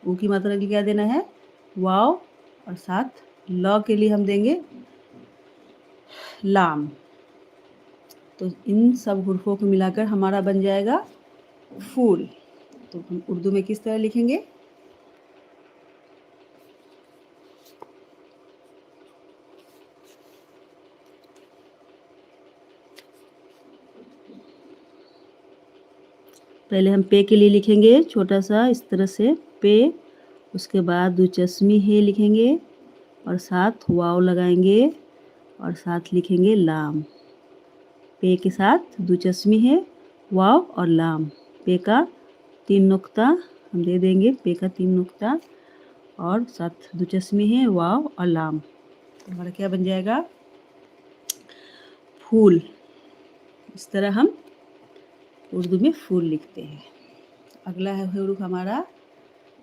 ऊ की मात्रा के लिए क्या देना है, वाव, और साथ ल के लिए हम देंगे लाम। तो इन सब हुर्फों को मिलाकर हमारा बन जाएगा फूल। तो हम उर्दू में किस तरह लिखेंगे, पहले हम पे के लिए लिखेंगे छोटा सा इस तरह से पे, उसके बाद दो चश्मी है लिखेंगे और साथ वाव लगाएंगे और साथ लिखेंगे लाम। पे के साथ दो चश्मी है, वाव और लाम। पे का 3 नुक्ता हम दे देंगे, पे का 3 नुक्ता और साथ दो चश्मी है, वाव और लाम। तो हमारा क्या बन जाएगा, फूल। इस तरह हम उर्दू में फूल लिखते हैं। अगला है हुरूफ हमारा